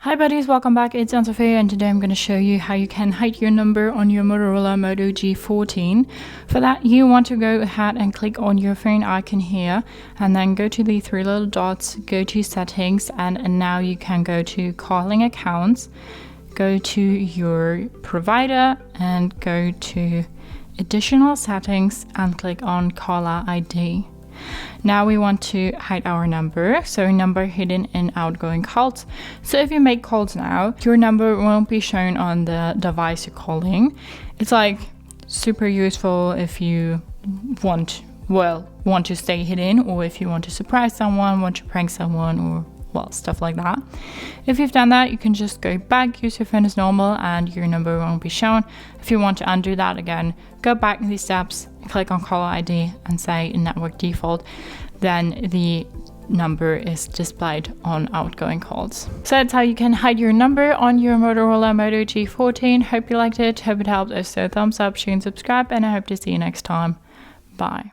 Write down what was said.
Hi buddies, welcome back. It's Sophia and today I'm going to show you how you can hide your number on your Motorola Moto G14. For that, you want to go ahead and click on your phone icon here and then go to the three little dots, go to settings, and now you can go to calling accounts, go to your provider and go to additional settings and click on caller ID. Now we want to hide our number, so number hidden in outgoing calls. So if you make calls now, your number won't be shown on the device you're calling. It's like super useful if you want to stay hidden, or if you want to surprise someone, want to prank someone, or stuff like that. If you've done that, you can just go back, use your phone as normal, and your number won't be shown. If you want to undo that again, go back these steps, click on caller ID and say network default. Then the number is displayed on outgoing calls. So that's how you can hide your number on your Motorola Moto G14. Hope you liked it, hope it helped. If so, thumbs up, share and subscribe, and I hope to see you next time. Bye.